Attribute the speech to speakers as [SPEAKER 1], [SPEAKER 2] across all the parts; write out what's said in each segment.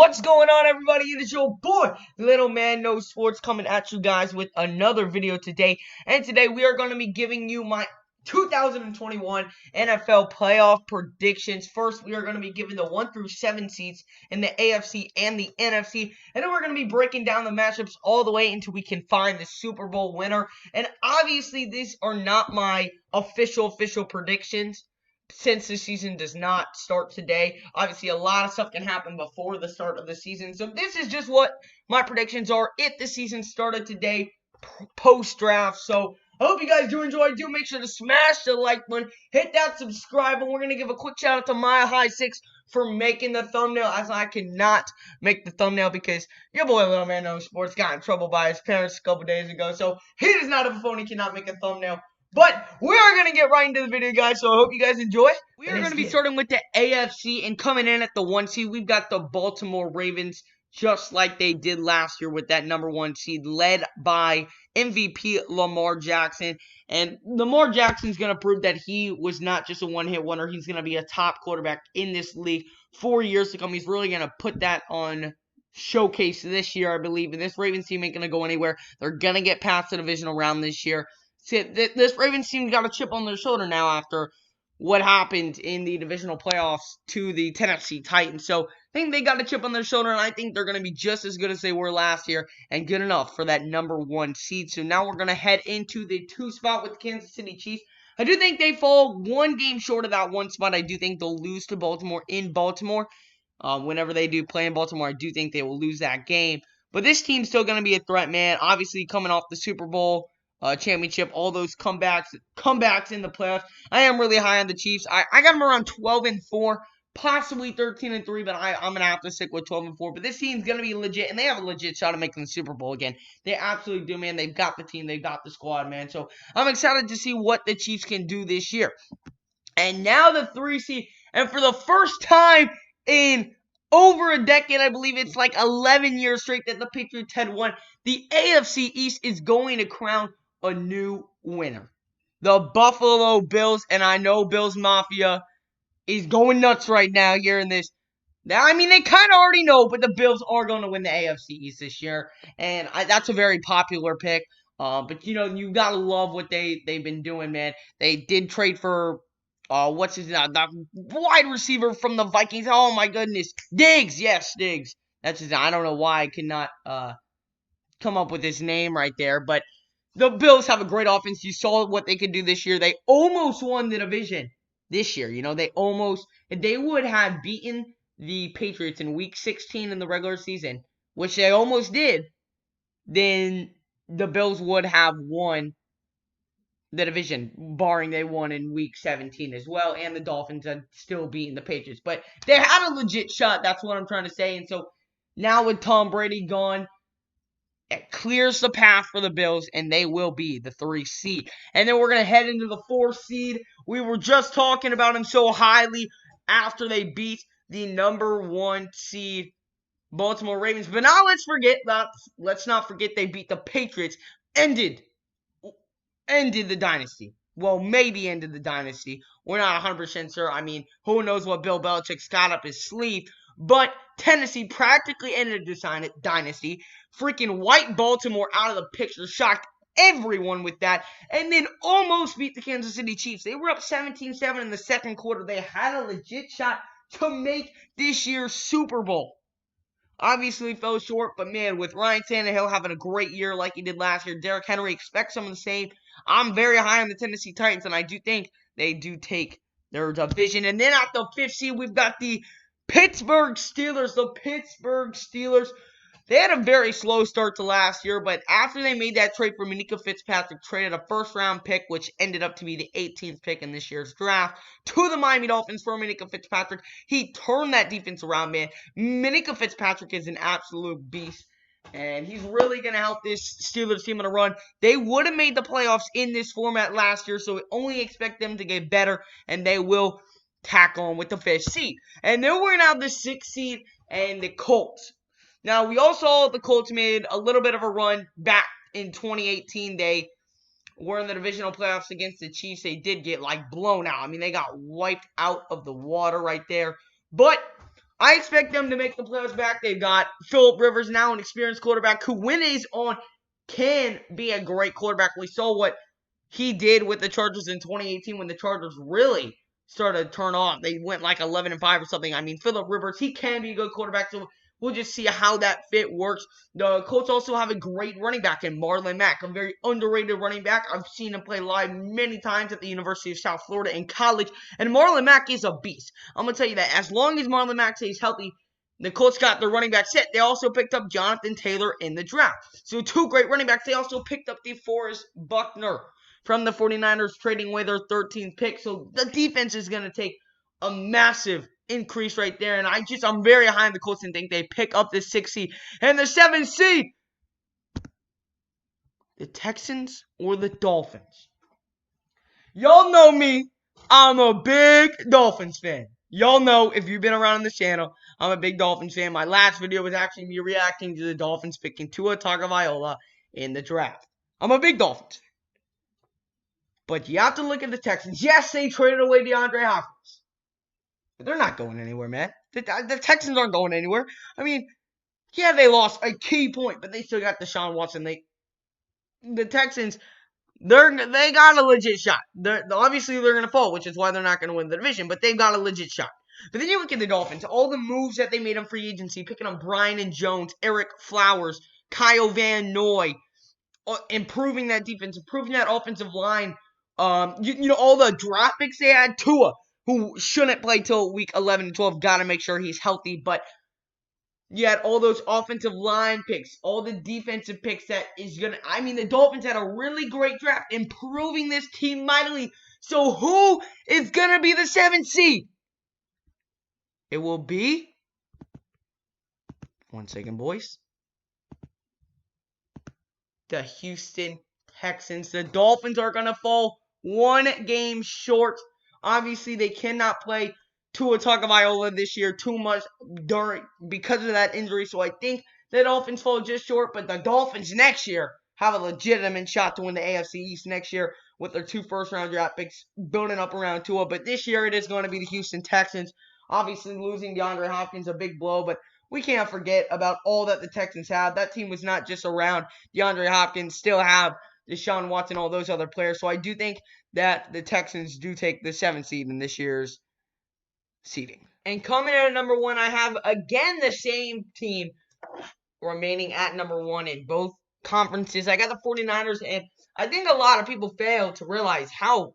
[SPEAKER 1] What's going on, everybody? It is your boy, Little Man Knows Sports, coming at you guys with another video today. And today we are going to be giving you my 2021 NFL playoff predictions. First, we are going to be giving the 1 through 7 seeds in the AFC and the NFC. And then we're going to be breaking down the matchups all the way until we can find the Super Bowl winner. And obviously, these are not my official predictions, since the season does not start today. Obviously, a lot of stuff can happen before the start of the season. So this is just what my predictions are if the season started today, post-draft. So I hope you guys do enjoy. Do make sure to smash the like button, hit that subscribe, and we're going to give a quick shout out to Mile High 6 for making the thumbnail, as I cannot make the thumbnail because your boy Little Man Knows Sports got in trouble by his parents a couple days ago. So he does not have a phone, he cannot make a thumbnail. But we are going to get right into the video, guys, so I hope you guys enjoy. We are going to be starting with the AFC, and coming in at the 1 seed, we've got the Baltimore Ravens, just like they did last year with that number 1 seed, led by MVP Lamar Jackson. And Lamar Jackson's going to prove that he was not just a one-hit wonder. He's going to be a top quarterback in this league for years to come. He's really going to put that on showcase this year, I believe. And this Ravens team ain't going to go anywhere. They're going to get past the divisional round this year. See, this Ravens team got a chip on their shoulder now after what happened in the divisional playoffs to the Tennessee Titans. So I think they got a chip on their shoulder, and I think they're going to be just as good as they were last year and good enough for that number 1 seed. So now we're going to head into the 2 spot with the Kansas City Chiefs. I do think they fall 1 game short of that 1 spot. I do think they'll lose to Baltimore in Baltimore. Whenever they do play in Baltimore, I do think they will lose that game. But this team's still going to be a threat, man. Obviously, coming off the Super Bowl championship, all those comebacks in the playoffs. I am really high on the Chiefs. I got them around 12-4, possibly 13-3, but I'm gonna have to stick with 12-4. But this team's gonna be legit, and they have a legit shot of making the Super Bowl again. They absolutely do, man. They've got the team, they've got the squad, man. So I'm excited to see what the Chiefs can do this year. And now the 3 seed, and for the first time in over a decade, I believe it's like 11 years straight that the Patriots had won, the AFC East is going to crown a new winner. The Buffalo Bills, and I know Bills Mafia is going nuts right now hearing this. I mean, they kind of already know, but the Bills are going to win the AFC East this year, and that's a very popular pick. But, you know, you got to love what they've been doing, man. They did trade for, what's his name, the wide receiver from the Vikings. Oh, my goodness. Diggs. Yes, Diggs. That's his name. I don't know why I cannot come up with his name right there, but the Bills have a great offense. You saw what they could do this year. They almost won the division this year. You know, they would have beaten the Patriots in Week 16 in the regular season, which they almost did, then the Bills would have won the division, barring they won in Week 17 as well, and the Dolphins had still beaten the Patriots. But they had a legit shot. That's what I'm trying to say. And so now with Tom Brady gone, it clears the path for the Bills, and they will be the 3 seed. And then we're going to head into the 4 seed. We were just talking about them so highly after they beat the number 1 seed Baltimore Ravens. But now let's not forget they beat the Patriots. Ended the dynasty. Well, maybe ended the dynasty. We're not 100% sure. I mean, who knows what Bill Belichick's got up his sleeve. But Tennessee practically ended the dynasty. Freaking white Baltimore out of the picture. Shocked everyone with that. And then almost beat the Kansas City Chiefs. They were up 17-7 in the second quarter. They had a legit shot to make this year's Super Bowl. Obviously fell short, but man, with Ryan Tannehill having a great year like he did last year, Derrick Henry expects some of the same. I'm very high on the Tennessee Titans, and I do think they do take their division. And then at the 5th seed, we've got the Pittsburgh Steelers. The Pittsburgh Steelers, they had a very slow start to last year, but after they made that trade for Minkah Fitzpatrick, traded a first-round pick, which ended up to be the 18th pick in this year's draft, to the Miami Dolphins for Minkah Fitzpatrick. He turned that defense around, man. Minkah Fitzpatrick is an absolute beast, and he's really going to help this Steelers team on a run. They would have made the playoffs in this format last year, so we only expect them to get better, and they will tack on with the 5th seed. And then we're going to have the 6th seed and the Colts. Now, we all saw the Colts made a little bit of a run back in 2018. They were in the divisional playoffs against the Chiefs. They did get, blown out. I mean, they got wiped out of the water right there. But I expect them to make the playoffs back. They've got Phillip Rivers now, an experienced quarterback who, when he's on, can be a great quarterback. We saw what he did with the Chargers in 2018 when the Chargers really started to turn off. They went like 11-5 or something. I mean, Phillip Rivers, he can be a good quarterback, so we'll just see how that fit works. The Colts also have a great running back in Marlon Mack, a very underrated running back. I've seen him play live many times at the University of South Florida in college, and Marlon Mack is a beast. I'm going to tell you that. As long as Marlon Mack stays healthy, the Colts got their running back set. They also picked up Jonathan Taylor in the draft. So 2 great running backs. They also picked up DeForest Buckner from the 49ers, trading away their 13th pick. So the defense is going to take a massive increase right there. And I'm very high on the Colts and think they pick up the 6th seed. And the 7th seed, the Texans or the Dolphins. Y'all know me. I'm a big Dolphins fan. Y'all know, if you've been around on this channel, I'm a big Dolphins fan. My last video was actually me reacting to the Dolphins picking Tua Tagovailoa in the draft. I'm a big Dolphins fan. But you have to look at the Texans. Yes, they traded away DeAndre Hopkins. But they're not going anywhere, man. The Texans aren't going anywhere. I mean, yeah, they lost a key point, but they still got Deshaun Watson. The Texans, they got a legit shot. Obviously, they're going to fall, which is why they're not going to win the division, but they've got a legit shot. But then you look at the Dolphins. All the moves that they made on free agency, picking up Brian and Jones, Eric Flowers, Kyle Van Noy, improving that defense, improving that offensive line. All the draft picks they had. Tua, who shouldn't play till week 11 and 12, got to make sure he's healthy. But you had all those offensive line picks, all the defensive picks that is going to... I mean, the Dolphins had a really great draft, improving this team mightily. So who is going to be the 7th seed? It will be... One second, boys. The Houston Texans. The Dolphins are going to fall 1 game short. Obviously, they cannot play Tua Tagovailoa this year too much because of that injury. So I think the Dolphins fall just short. But the Dolphins next year have a legitimate shot to win the AFC East next year with their 2 first-round draft picks building up around Tua. But this year it is going to be the Houston Texans. Obviously, losing DeAndre Hopkins a big blow, but we can't forget about all that the Texans have. That team was not just around DeAndre Hopkins, still have Deshaun Watson, all those other players. So I do think that the Texans do take the 7th seed in this year's seeding. And coming in at number 1, I have, again, the same team remaining at number 1 in both conferences. I got the 49ers, and I think a lot of people fail to realize how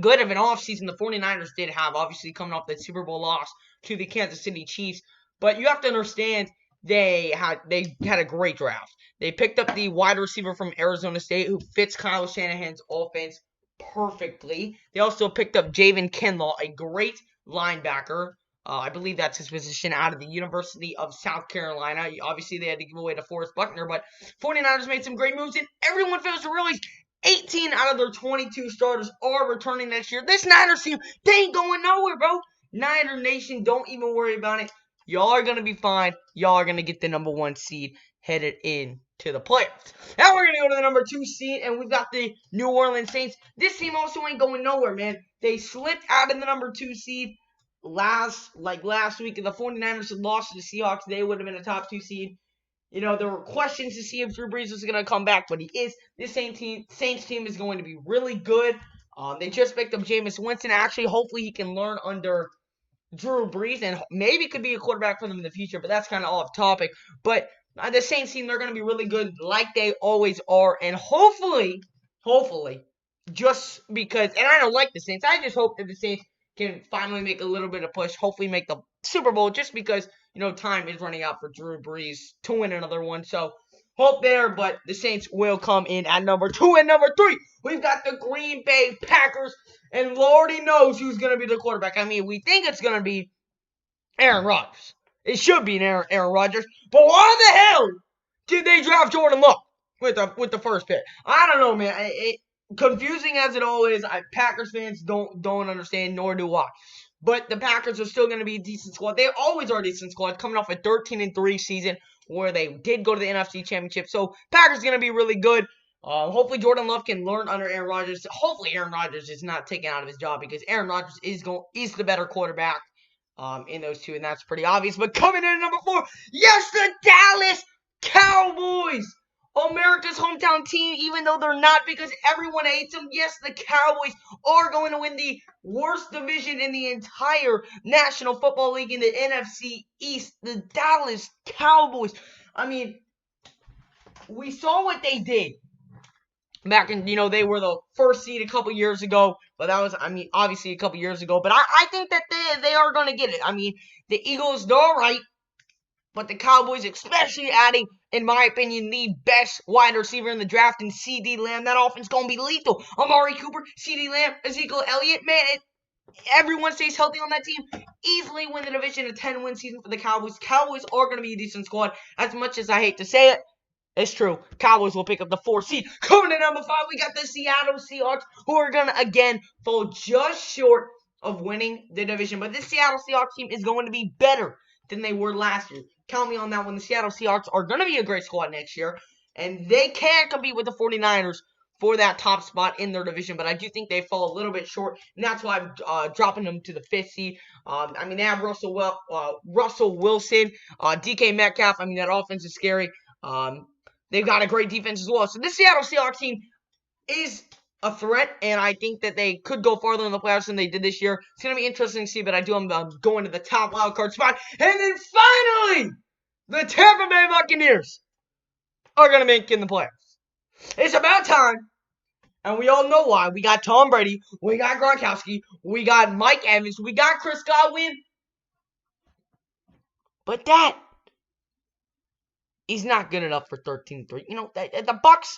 [SPEAKER 1] good of an offseason the 49ers did have, obviously coming off that Super Bowl loss to the Kansas City Chiefs. But you have to understand they had a great draft. They picked up the wide receiver from Arizona State who fits Kyle Shanahan's offense perfectly. They also picked up Javon Kinlaw, a great linebacker. I believe that's his position, out of the University of South Carolina. Obviously, they had to give away to DeForest Buckner, but 49ers made some great moves, and everyone fails to realize 18 out of their 22 starters are returning next year. This Niners team, they ain't going nowhere, bro. Niner Nation, don't even worry about it. Y'all are going to be fine. Y'all are going to get the number 1 seed headed in to the playoffs. Now we're going to go to the number 2 seed, and we've got the New Orleans Saints. This team also ain't going nowhere, man. They slipped out of the number 2 seed last week. If the 49ers had lost to the Seahawks, they would have been a top 2 seed. You know, there were questions to see if Drew Brees was going to come back, but he is. This Saints team is going to be really good. They just picked up Jameis Winston. Actually, hopefully he can learn under Drew Brees and maybe could be a quarterback for them in the future, but that's kind of off topic. But the Saints team, they're going to be really good like they always are. And hopefully, just because, and I don't like the Saints, I just hope that the Saints can finally make a little bit of push, hopefully make the Super Bowl, just because, you know, time is running out for Drew Brees to win another one. So, hope there, but the Saints will come in at number 2. And number 3, we've got the Green Bay Packers, and Lordy knows who's going to be the quarterback. I mean, we think it's going to be Aaron Rodgers. It should be Aaron Rodgers, but why the hell did they draft Jordan Love with the first pick? I don't know, man. Confusing as it all is, Packers fans don't understand, nor do I. But the Packers are still going to be a decent squad. They always are a decent squad, coming off a 13-3 season where they did go to the NFC Championship. So Packers going to be really good. Hopefully Jordan Love can learn under Aaron Rodgers. Hopefully Aaron Rodgers is not taken out of his job, because Aaron Rodgers is the better quarterback. in those two, and that's pretty obvious. But coming in at number 4, yes, the Dallas Cowboys, America's hometown team, even though they're not because everyone hates them. Yes, the Cowboys are going to win the worst division in the entire National Football League in the NFC East. The Dallas Cowboys. I mean, we saw what they did back in, they were the first seed a couple years ago. But that was, obviously a couple years ago. But I think that they are going to get it. I mean, the Eagles, they're all right. But the Cowboys, especially adding, in my opinion, the best wide receiver in the draft in C.D. Lamb. That offense going to be lethal. Amari Cooper, C.D. Lamb, Ezekiel Elliott. Man, everyone stays healthy on that team. Easily win the division, a 10-win season for the Cowboys. Cowboys are going to be a decent squad. As much as I hate to say it, it's true. Cowboys will pick up the 4th seed. Coming in number 5, we got the Seattle Seahawks, who are going to, again, fall just short of winning the division. But this Seattle Seahawks team is going to be better than they were last year. Count me on that one. The Seattle Seahawks are going to be a great squad next year. And they can compete with the 49ers for that top spot in their division. But I do think they fall a little bit short. And that's why I'm dropping them to the 5th seed. They have Russell Wilson, DK Metcalf. That offense is scary. They've got a great defense as well. So this Seattle Seahawks team is a threat, and I think that they could go farther in the playoffs than they did this year. It's going to be interesting to see, but I'm going to the top wildcard spot. And then finally, the Tampa Bay Buccaneers are going to make it in the playoffs. It's about time, and we all know why. We got Tom Brady, we got Gronkowski, we got Mike Evans, we got Chris Godwin. But that is not good enough for 13-3. The Bucs,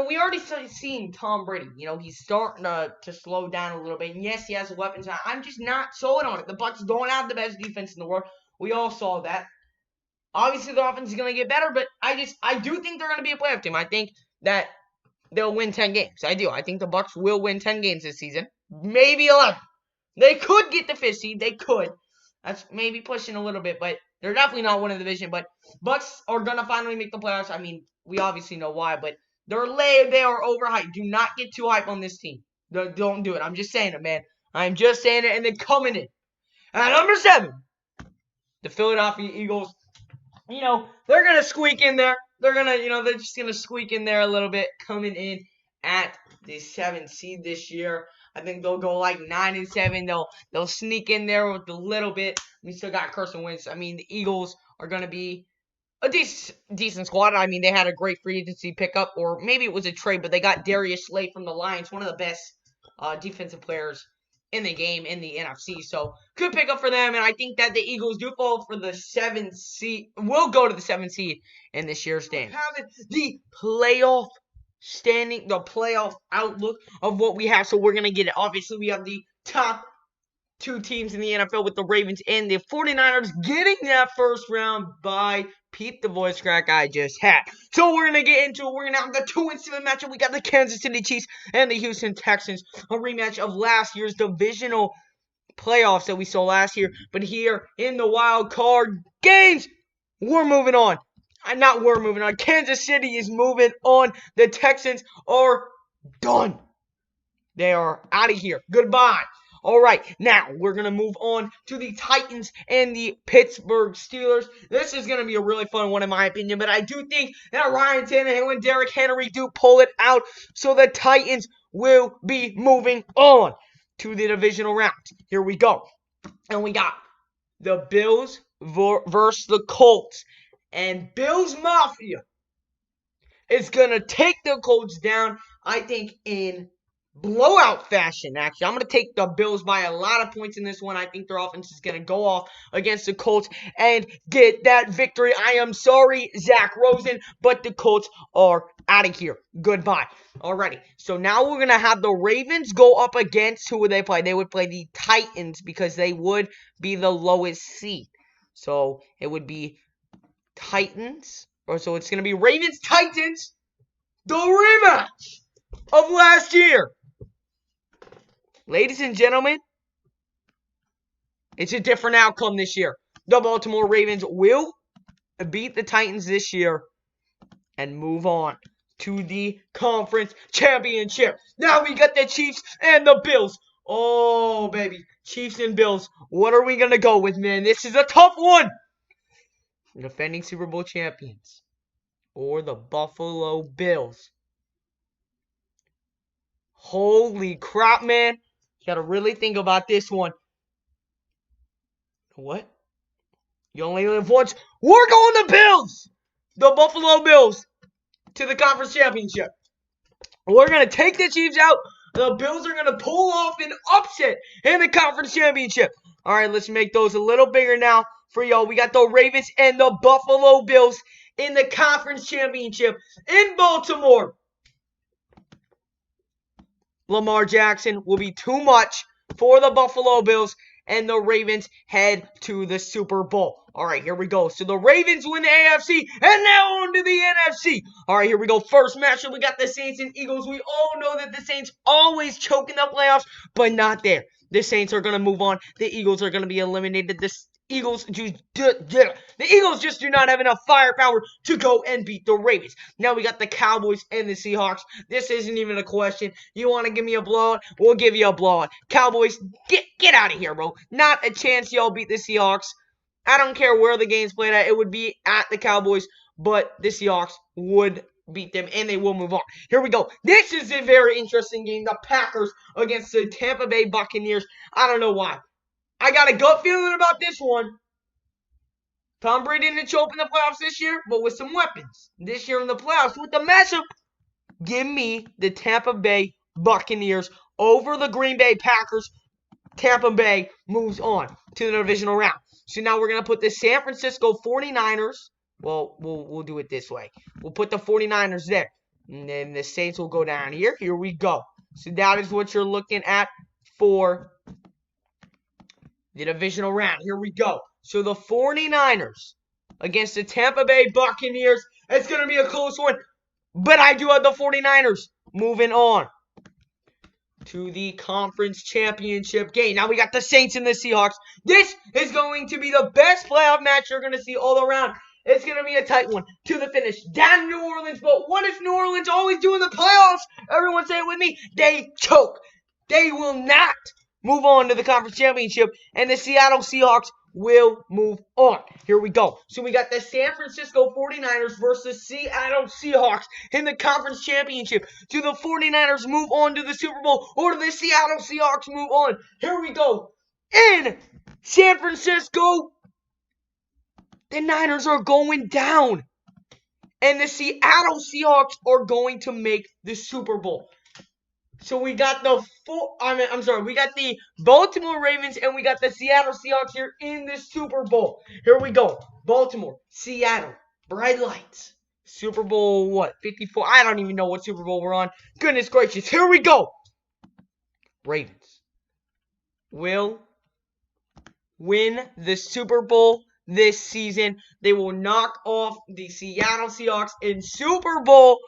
[SPEAKER 1] we already seen Tom Brady. He's starting to slow down a little bit. And yes, he has weapons. I'm just not sold on it. The Bucs don't have the best defense in the world. We all saw that. Obviously, the offense is going to get better, but I do think they're going to be a playoff team. I think that they'll win 10 games. I do. I think the Bucs will win 10 games this season. Maybe 11. They could get the 5th seed. They could. That's maybe pushing a little bit, but they're definitely not winning the division. But Bucs are going to finally make the playoffs. We obviously know why, but they are overhyped. Do not get too hyped on this team. Don't do it. I'm just saying it, man. I'm just saying it. And then coming in at number 7, the Philadelphia Eagles. They're going to squeak in there. They're just going to squeak in there a little bit, coming in at the 7th seed this year. I think they'll go like 9-7. They'll sneak in there with a little bit. We still got Carson Wentz. The Eagles are going to be a decent squad. They had a great free agency pickup, or maybe it was a trade, but they got Darius Slay from the Lions, one of the best defensive players in the game in the NFC. So, good pickup for them, and I think that the Eagles do fall for the 7th seed. Will go to the 7th seed in this year's standings. Having the playoff standing, the playoff outlook of what we have. So, we're going to get it. Obviously, we have the top 2 teams in the NFL with the Ravens and the 49ers getting that first round by Pete, the voice crack I just had. So we're going to get into it. We're going to have the 2-7 matchup. We got the Kansas City Chiefs and the Houston Texans. A rematch of last year's divisional playoffs that we saw last year. But here in the wild card games, we're moving on. We're moving on. Kansas City is moving on. The Texans are done. They are out of here. Goodbye. All right, now we're going to move on to the Titans and the Pittsburgh Steelers. This is going to be a really fun one in my opinion, but I do think that Ryan Tannehill and Derrick Henry do pull it out, so the Titans will be moving on to the divisional round. Here we go. And we got the Bills versus the Colts. And Bills Mafia is going to take the Colts down, I think, in blowout fashion, actually. I'm going to take the Bills by a lot of points in this one. I think their offense is going to go off against the Colts and get that victory. I am sorry, Zach Rosen, but the Colts are out of here. Goodbye. Alrighty, so now we're going to have the Ravens go up against, who would they play? They would play the Titans because they would be the lowest seed. So it would be Titans, so it's going to be Ravens-Titans, the rematch of last year. Ladies and gentlemen, it's a different outcome this year. The Baltimore Ravens will beat the Titans this year and move on to the conference championship. Now we got the Chiefs and the Bills Oh, baby. Chiefs and Bills. What are we going to go with, man? This is a tough one. Defending Super Bowl champions. Or the Buffalo Bills. Holy crap, man. You got to really think about this one. What? You only live once. We're going to Bills. The Buffalo Bills. To the conference championship. We're going to take the Chiefs out. The Bills are going to pull off an upset in the conference championship. All right, let's make those a little bigger now for y'all. We got the Ravens and the Buffalo Bills in the conference championship in Baltimore. Lamar Jackson will be too much for the Buffalo Bills, and the Ravens head to the Super Bowl. All right, here we go. So the Ravens win the AFC, and now on to the NFC. All right, here we go. First matchup, we got the Saints and Eagles. We all know that the Saints always choke in the playoffs, but not there. The Saints are going to move on. The Eagles are going to be eliminated. The Eagles just do not have enough firepower to go and beat the Ravens. Now we got the Cowboys and the Seahawks. This isn't even a question. You want to give me a blowout? We'll give you a blowout. Cowboys, get out of here, bro. Not a chance y'all beat the Seahawks. I don't care where the game's played at. It would be at the Cowboys, but the Seahawks would beat them, and they will move on. Here we go. This is a very interesting game. The Packers against the Tampa Bay Buccaneers. I don't know why. I got a gut feeling about this one. Tom Brady didn't show up in the playoffs this year, but with some weapons. This year in the playoffs, with the matchup, give me the Tampa Bay Buccaneers over the Green Bay Packers. Tampa Bay moves on to the divisional round. So now we're going to put the San Francisco 49ers. Well, we'll do it this way. We'll put the 49ers there. And then the Saints will go down here. Here we go. So that is what you're looking at for the divisional round. Here we go. So the 49ers against the Tampa Bay Buccaneers. It's going to be a close one. But I do have the 49ers moving on to the conference championship game. Now we got the Saints and the Seahawks. This is going to be the best playoff match you're going to see all around. It's going to be a tight one to the finish. Down in New Orleans, but what does New Orleans always do in the playoffs? Everyone say it with me. They choke. They will not move on to the conference championship, and the Seattle Seahawks will move on. Here we go. So we got the San Francisco 49ers versus Seattle Seahawks in the conference championship. Do the 49ers move on to the Super Bowl, or do the Seattle Seahawks move on? Here we go. In San Francisco, the Niners are going down, and the Seattle Seahawks are going to make the Super Bowl. So we got we got the Baltimore Ravens and we got the Seattle Seahawks here in the Super Bowl. Here we go. Baltimore, Seattle, bright lights. Super Bowl, what, 54? I don't even know what Super Bowl we're on. Goodness gracious. Here we go. Ravens will win the Super Bowl this season. They will knock off the Seattle Seahawks in Super Bowl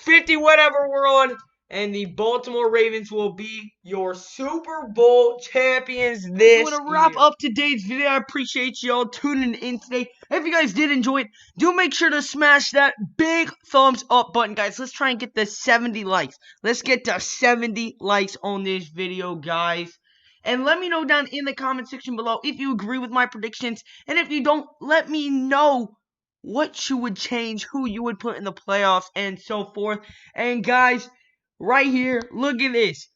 [SPEAKER 1] 50 whatever we're on. And the Baltimore Ravens will be your Super Bowl champions this year. I'm going to wrap up today's video. I appreciate y'all tuning in today. If you guys did enjoy it, do make sure to smash that big thumbs up button, guys. Let's try and get to 70 likes. Let's get to 70 likes on this video, guys. And let me know down in the comment section below if you agree with my predictions. And if you don't, let me know what you would change, who you would put in the playoffs, and so forth. And guys, right here, look at this.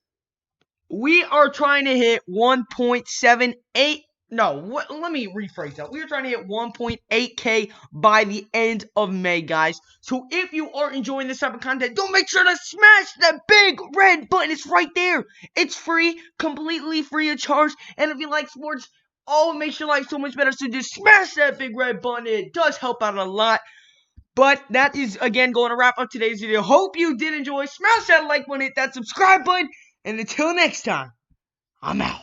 [SPEAKER 1] We are trying to hit 1.78. Let me rephrase that. We are trying to hit 1.8K by the end of May, guys. So if you are enjoying this type of content, don't make sure to smash that big red button. It's right there. It's free, completely free of charge. And if you like sports, oh, it makes your life so much better. So just smash that big red button. It does help out a lot. But that is, again, going to wrap up today's video. Hope you did enjoy. Smash that like button, hit that subscribe button. And until next time, I'm out.